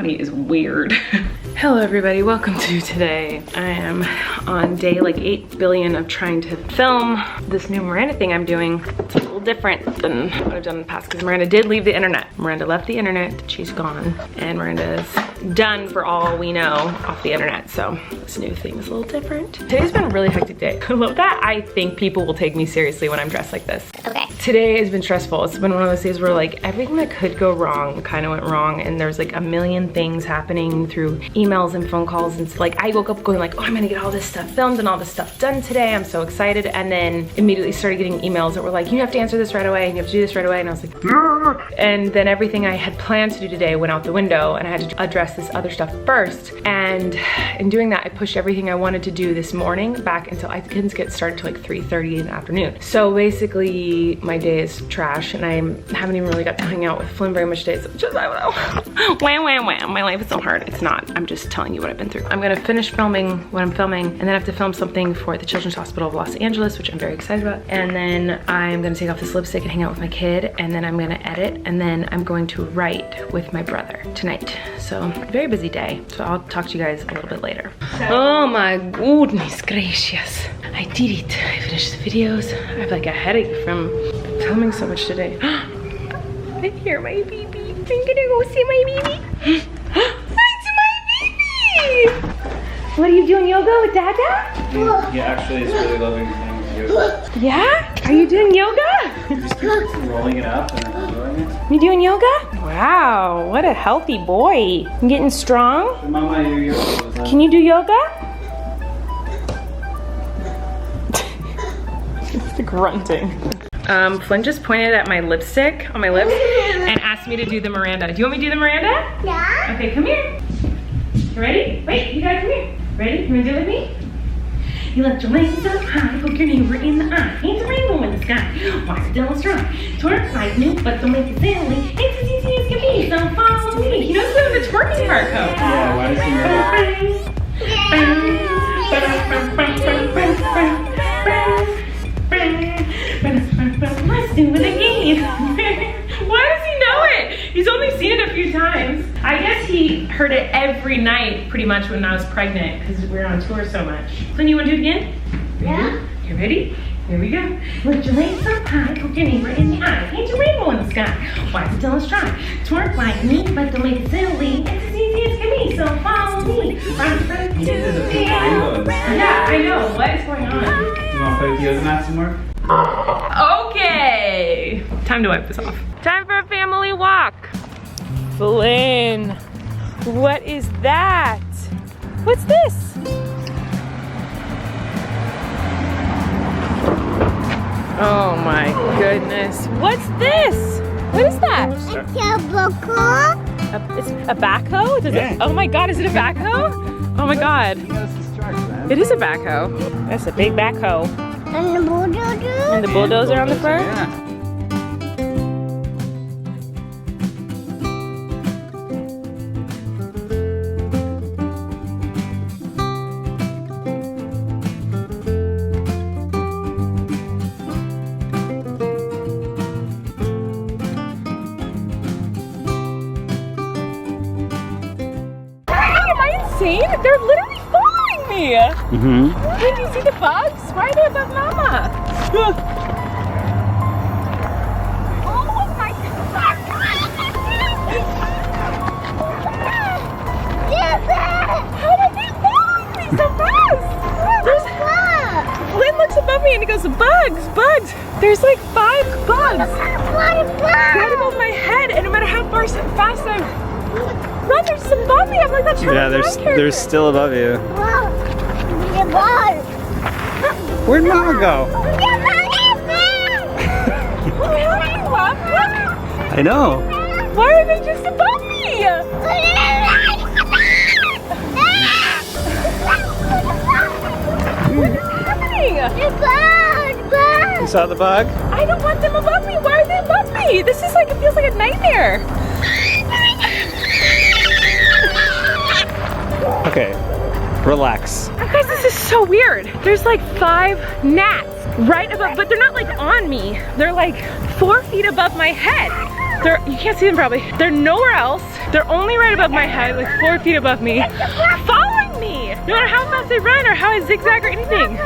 2020 is weird. Hello everybody, welcome to today. I am on day like 8 billion of trying to film this new Miranda thing I'm doing. It's a little different than what I've done in the past because Miranda did leave the internet. Miranda left the internet, she's gone. And Miranda's done for all we know off the internet. So this new thing is a little different. Today's been a really hectic day. I love that I think people will take me seriously when I'm dressed like this. Okay. Today has been stressful. It's been one of those days where like everything that could go wrong kind of went wrong, and there's like a million things happening through emails and phone calls, and like I woke up going like, oh, I'm gonna get all this stuff filmed and all this stuff done today. I'm so excited, and then immediately started getting emails that were like, you have to answer this right away, and you have to do this right away, and I was like, Argh! And then everything I had planned to do today went out the window, and I had to address this other stuff first. And in doing that, I pushed everything I wanted to do this morning back until I couldn't get started till like 3:30 in the afternoon. So basically, my day is trash, and I haven't even really got to hang out with Flynn very much today. So just, I don't know. Wham, wham, wham. My life is so hard. It's not. I'm just telling you what I've been through. I'm gonna finish filming what I'm filming, and then I have to film something for the Children's Hospital of Los Angeles, which I'm very excited about. And then I'm gonna take off this lipstick and hang out with my kid, and then I'm gonna edit, and then I'm going to write with my brother tonight. So, very busy day. So I'll talk to you guys a little bit later. Oh my goodness gracious. I did it. I finished the videos. I have like a headache from filming so much today. I hear my baby. I'm gonna go see my baby. It's my baby! What are you doing, yoga with Dada? Yeah, actually it's really loving doing yoga. Yeah? Are you doing yoga? You just keep rolling it up and then rolling it. You doing yoga? Wow, what a healthy boy. You getting strong? Mama, your yoga was Can you do yoga? It's the grunting. Flynn just pointed at my lipstick on my lips and asked me to do the Miranda. Do you want me to do the Miranda? Yeah. Okay, come here. You ready? Wait, you gotta come here. Ready? You wanna do it with me? You left your legs up high, poke your neighbor in the eye. Ain't a rainbow in the sky. Watch the devil strong. Twerk like new, but don't make it silly. It's as easy as can be, so follow me. You know it's doing the twerking part, Coach. Yeah, why does he know Let's do it again. Why does he know it? He's only seen it a few times. I guess he heard it every night pretty much when I was pregnant because we were on tour so much. Flynn, you want to do it again? Yeah. You ready? Here we go. Lift your legs up high, poke your neighbor in the eye. Paint a rainbow in the sky. Watch the devil strong. Twerk like me, but don't make it silly. It's as easy as can be, so follow me. Yeah, I know. What is going on? Do you want to play with yoga mats some more? Okay. Time to wipe this off. Time for a family walk. Flynn, what is that? What's this? Oh my goodness. What's this? What is that? It's a backhoe. It's a backhoe? Does it, oh my God, is it a backhoe? Oh my God. It is a backhoe. That's a big backhoe. And the bulldozer. And the bulldozer on the front? Yeah. Am I insane? They're literally following me! Mm-hmm. Did you see the bugs? Why are they above Mama? Oh my God! How did they follow me so fast? There's Flynn looks above me and he goes, bugs, bugs. There's like 5 bugs right above my head, and no matter how fast I run, there's some above me. I'm like that Charlie Brown they're still above you. Wow. Where'd Mama go? I know. Why are they just above me? What is happening? You saw the bug? I don't want them above me. Why are they above me? This is like, it feels like a nightmare. Okay, relax. Guys, this is so weird. There's like 5 gnats right above, but they're not like on me. They're like 4 feet above my head. You can't see them probably. They're nowhere else. They're only right above my head, like 4 feet above me, following me. No matter how fast I run or how I zigzag or anything.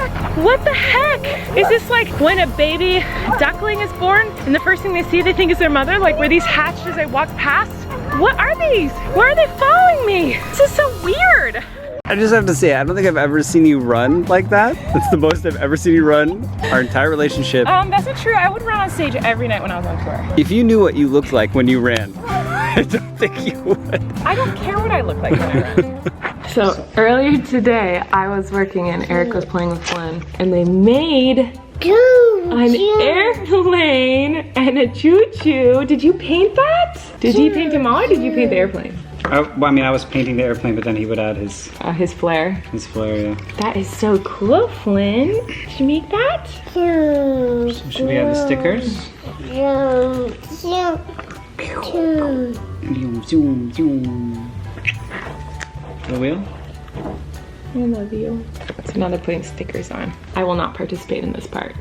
What the heck? Is this like when a baby duckling is born and the first thing they see they think is their mother? Like were these hatched as I walked past? What are these? Why are they following me? This is so weird. I just have to say, I don't think I've ever seen you run like that. That's the most I've ever seen you run our entire relationship. That's not true. I would run on stage every night when I was on tour. If you knew what you looked like when you ran, I don't think you would. I don't care what I look like when I run. So earlier today, I was working and Eric was playing with Flynn, and they made an airplane and a choo-choo. Did you paint that? Did you paint them all or did you paint the airplane? Well, I mean, I was painting the airplane, but then he would add his flair. His flair, yeah. That is so cool, Flynn. Did you make that? So should we have the stickers? The wheel? I love you. So now they're putting stickers on. I will not participate in this part.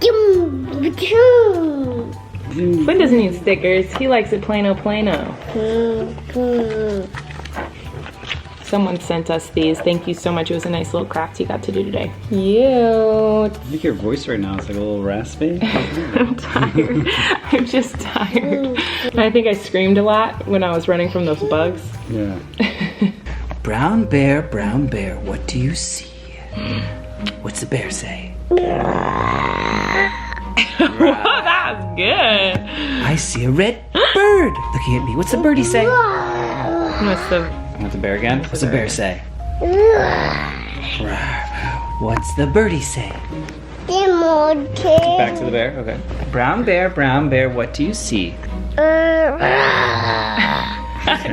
Flynn doesn't need stickers. He likes it plano. Someone sent us these. Thank you so much. It was a nice little craft you got to do today. Cute. I think your voice right now is like a little raspy. I'm tired. I'm just tired. And I think I screamed a lot when I was running from those bugs. Yeah. Brown bear, what do you see? What's the bear say? Whoa, that was good. I see a red bird looking at me. What's the birdie say? What's the... Want the bear again? What's the bear say? What's the birdie say? Back to the bear, okay. Brown bear, what do you see?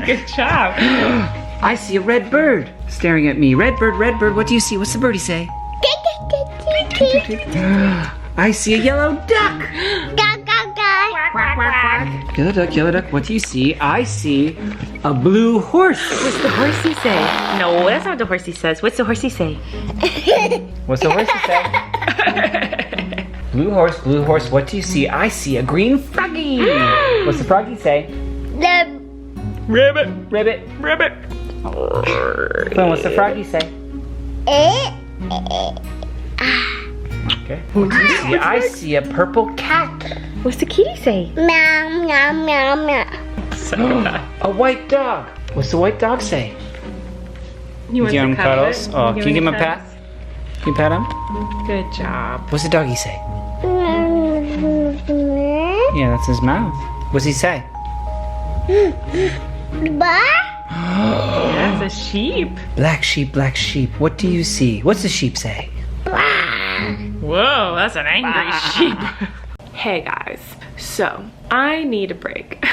Good job. I see a red bird staring at me. Red bird, what do you see? What's the birdie say? I see a yellow duck. Yellow duck, what do you see? I see a blue horse. What's the horsey say? No, that's not what the horsey says. What's the horsey say? What's the horse say? Blue horse, what do you see? I see a green froggy. What's the froggy say? Ribbit. Flynn, what's the froggy say? Okay. What do you see? I see a purple cat. What's the kitty say? A white dog. What's the white dog say? You want Give him to cuddle cuddles? it? Oh, can you give him a pat? Can you pat him? Good job. What's the doggy say? Yeah, that's his mouth. What's he say? That's a sheep. Black sheep. What do you see? What's the sheep say? Whoa, that's an angry sheep. Hey guys, so I need a break.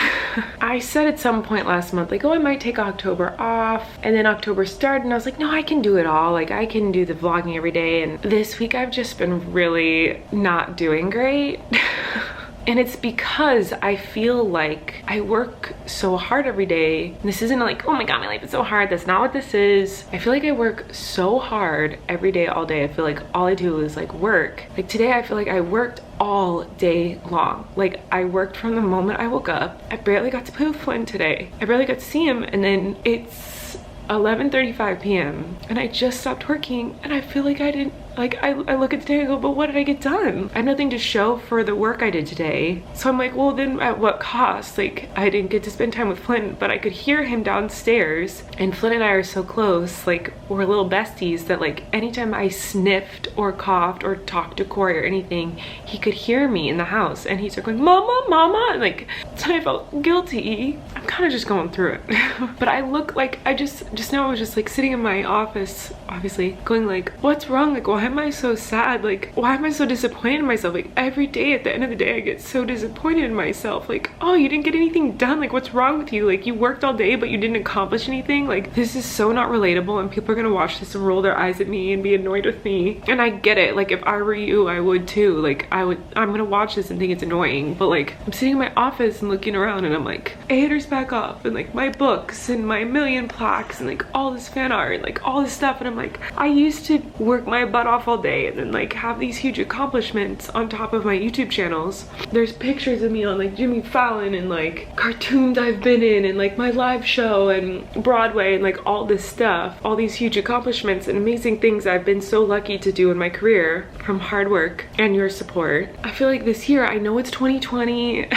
I said at some point last month, like, oh, I might take October off. And then October started and I was like, no, I can do it all. Like, I can do the vlogging every day. And this week I've just been really not doing great. And it's because I feel like I work so hard every day. And this isn't like, oh my God, my life is so hard. That's not what this is. I feel like I work so hard every day, all day. I feel like all I do is like work. Like today, I feel like I worked all day long. Like I worked from the moment I woke up. I barely got to play with Flynn today. I barely got to see him. And then it's 11:35 p.m. and I just stopped working and I feel like I didn't, like I look at the day and I go, but what did I get done? I have nothing to show for the work I did today. So I'm like, well then at what cost? Like I didn't get to spend time with Flynn, but I could hear him downstairs and Flynn and I are so close, like we're little besties that like anytime I sniffed or coughed or talked to Kory or anything, he could hear me in the house and he's like going, mama, mama, and like so I felt guilty. I'm kind of just going through it. But I look like I just now I was just like sitting in my office, obviously, going like, what's wrong? Like why am I so sad? Like why am I so disappointed in myself? Like every day at the end of the day I get so disappointed in myself. Like, oh, you didn't get anything done. Like what's wrong with you? Like you worked all day but you didn't accomplish anything. Like this is so not relatable and people are gonna watch this and roll their eyes at me and be annoyed with me. And I get it. Like if I were you, I would too. Like I'm gonna watch this and think it's annoying, but like I'm sitting in my office and looking around and I'm like, haters back off, and like my books and my million plaques and like all this fan art and like all this stuff, and I'm like, I used to work my butt off off all day and then like have these huge accomplishments on top of my YouTube channels. There's pictures of me on like Jimmy Fallon and like cartoons I've been in and like my live show and Broadway and like all this stuff, all these huge accomplishments and amazing things I've been so lucky to do in my career from hard work and your support. I feel like this year, I know it's 2020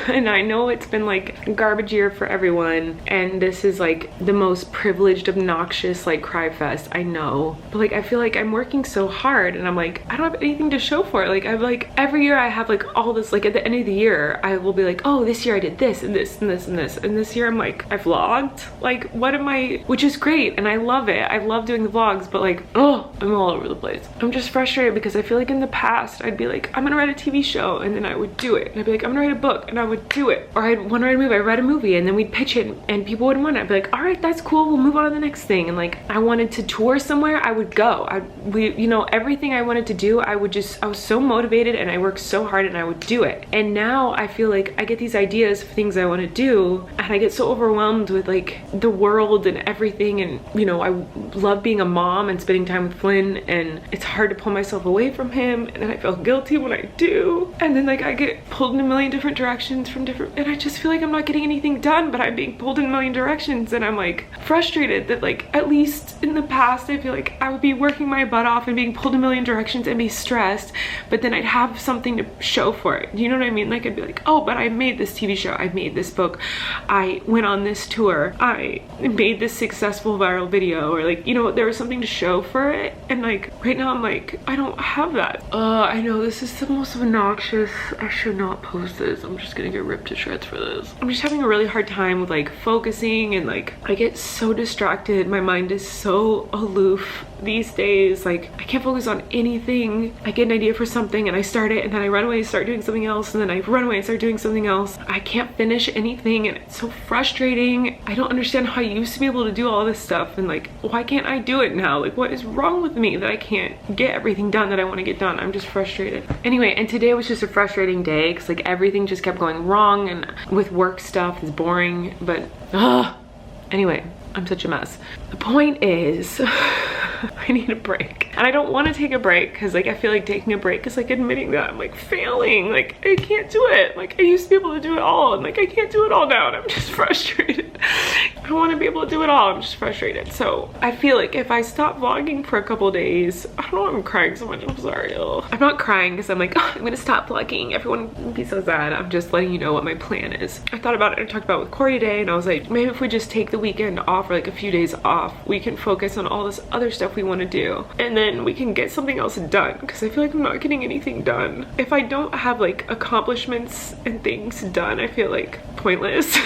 and I know it's been like a garbage year for everyone, and this is like the most privileged, obnoxious like cry fest, I know, but like I feel like I'm working so hard and I'm like, I don't have anything to show for it. Like I'm like, every year I have like all this, like at the end of the year I will be like, oh, this year I did this and this and this and this, and this year I'm like, I vlogged, like what am I, which is great and I love it, I love doing the vlogs, but like, oh, I'm all over the place. I'm just frustrated because I feel like in the past I'd be like, I'm gonna write a TV show, and then I would do it, and I'd be like, I'm gonna write a book, and I would do it, or I'd want to write a movie, I read a movie and then we'd pitch it and people wouldn't want it. I'd be like, all right, that's cool, we'll move on to the next thing. And like I wanted to tour somewhere, I would go, you know, everything I wanted to do, I was so motivated and I worked so hard and I would do it. And now I feel like I get these ideas for things I want to do and I get so overwhelmed with like the world and everything, and you know, I love being a mom and spending time with Flynn, and it's hard to pull myself away from him, and then I feel guilty when I do, and then like I get pulled in a million different directions from different, and I just feel like I'm not getting anything done, but I'm being pulled in a million directions, and I'm like frustrated that like at least in the past I feel like I would be working my butt off and being pulled in a million directions and be stressed, but then I'd have something to show for it. You know what I mean? Like I'd be like, oh, but I made this TV show, I made this book, I went on this tour, I made this successful viral video, or like, you know, there was something to show for it. And like right now I'm like, I don't have that. I know this is the most obnoxious, I should not post this, I'm just gonna get ripped to shreds for this. I'm just having a really hard time with like focusing, and like I get so distracted, my mind is so aloof these days, like I can't focus on anything. I get an idea for something and I start it, and then I run away and start doing something else, and then I run away and start doing something else. I can't finish anything and it's so frustrating. I don't understand how I used to be able to do all this stuff, and like why can't I do it now? Like what is wrong with me that I can't get everything done that I want to get done? I'm just frustrated. Anyway, and today was just a frustrating day because like everything just kept going wrong, and with work stuff is boring, but anyway, I'm such a mess. The point is I need a break, and I don't want to take a break because like I feel like taking a break is like admitting that I'm like failing, like I can't do it. Like I used to be able to do it all, and like I can't do it all now, and I'm just frustrated. I want to be able to do it all, I'm just frustrated. So I feel like if I stop vlogging for a couple days, I don't know why I'm crying so much, I'm sorry. I'm not crying because I'm like, oh, I'm gonna stop vlogging, everyone will be so sad. I'm just letting you know what my plan is. I thought about it, I talked about it with Kory today, and I was like, maybe if we just take the weekend off, or like a few days off, we can focus on all this other stuff we want to do, and then we can get something else done, because I feel like I'm not getting anything done. If I don't have like accomplishments and things done, I feel like pointless.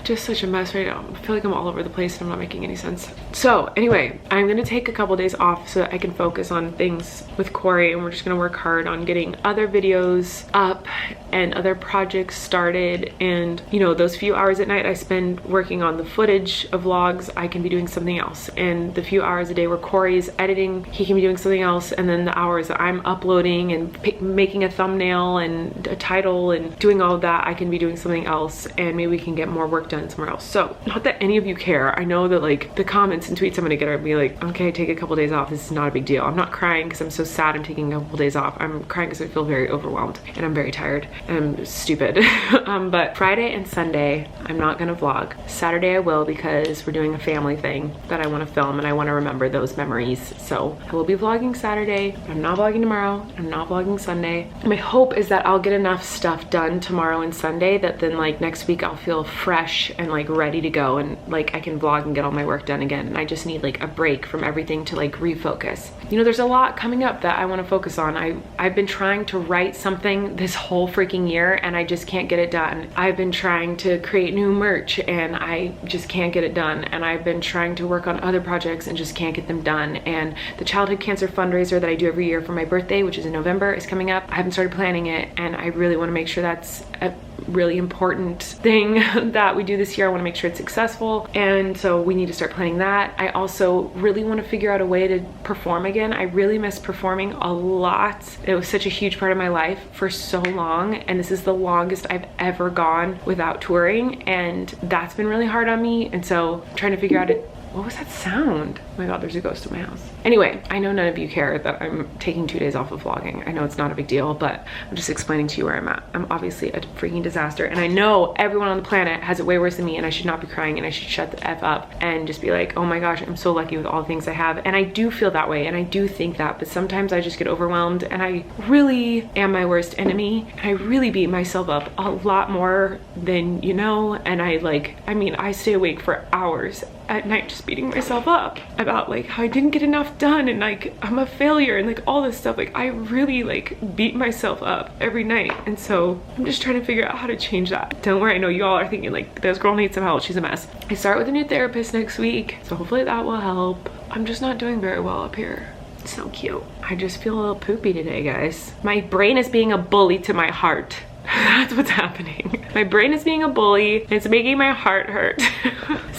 Just such a mess right now. I feel like I'm all over the place and I'm not making any sense. So anyway, I'm gonna take a couple days off so that I can focus on things with Kory, and we're just gonna work hard on getting other videos up and other projects started. And you know, those few hours at night I spend working on the footage of vlogs, I can be doing something else. And the few hours a day where Kory's editing, he can be doing something else. And then the hours that I'm uploading and making a thumbnail and a title and doing all of that, I can be doing something else, and maybe we can get more work done somewhere else. So not that any of you care, I know that like the comments and tweets I'm gonna get are be like, okay, take a couple days off, this is not a big deal. I'm not crying because I'm so sad I'm taking a couple days off. I'm crying because I feel very overwhelmed and I'm very tired and I'm stupid. But Friday and Sunday I'm not gonna vlog. Saturday I will, because we're doing a family thing that I want to film and I want to remember those memories. So I will be vlogging Saturday. I'm not vlogging tomorrow, I'm not vlogging Sunday. My hope is that I'll get enough stuff done tomorrow and Sunday that then like next week I'll feel fresh and like ready to go, and like I can vlog and get all my work done again. And I just need like a break from everything to like refocus. You know, there's a lot coming up that I want to focus on. I've been trying to write something this whole freaking year and I just can't get it done. I've been trying to create new merch and I just can't get it done. And I've been trying to work on other projects and just can't get them done. And the childhood cancer fundraiser that I do every year for my birthday, which is in November, is coming up. I haven't started planning it, and I really want to make sure that's a really important thing that we do this year. I want to make sure it's successful, and so we need to start planning that. I also really want to figure out a way to perform again. I really miss performing a lot. It was such a huge part of my life for so long, and this is the longest I've ever gone without touring, and that's been really hard on me. And so I'm trying to figure out what was that sound? Oh my God, there's a ghost in my house. Anyway, I know none of you care that I'm taking 2 days off of vlogging. I know it's not a big deal, but I'm just explaining to you where I'm at. I'm obviously a freaking disaster, and I know everyone on the planet has it way worse than me, and I should not be crying, and I should shut the F up and just be like, oh my gosh, I'm so lucky with all the things I have. And I do feel that way, and I do think that, but sometimes I just get overwhelmed, and I really am my worst enemy. I really beat myself up a lot more than you know, and I stay awake for hours at night just beating myself up about like how I didn't get enough done, and like I'm a failure, and like all this stuff. Like I really like beat myself up every night, and so I'm just trying to figure out how to change that. Don't worry, I know you all are thinking like, this girl needs some help, she's a mess. I start with a new therapist next week, so hopefully that will help. I'm just not doing very well up here. It's so cute. I just feel a little poopy today, guys. My brain is being a bully to my heart. That's what's happening. My brain is being a bully, and it's making my heart hurt.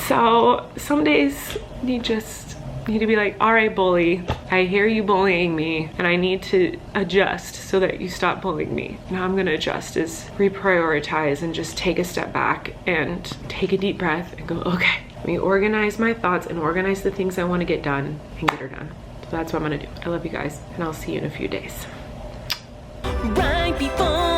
So some days you just need to be like, all right, bully, I hear you bullying me, and I need to adjust so that you stop bullying me. Now I'm gonna adjust is reprioritize and just take a step back and take a deep breath and go, okay, let me organize my thoughts and organize the things I want to get done and get her done. So that's what I'm gonna do. I love you guys, and I'll see you in a few days. Right before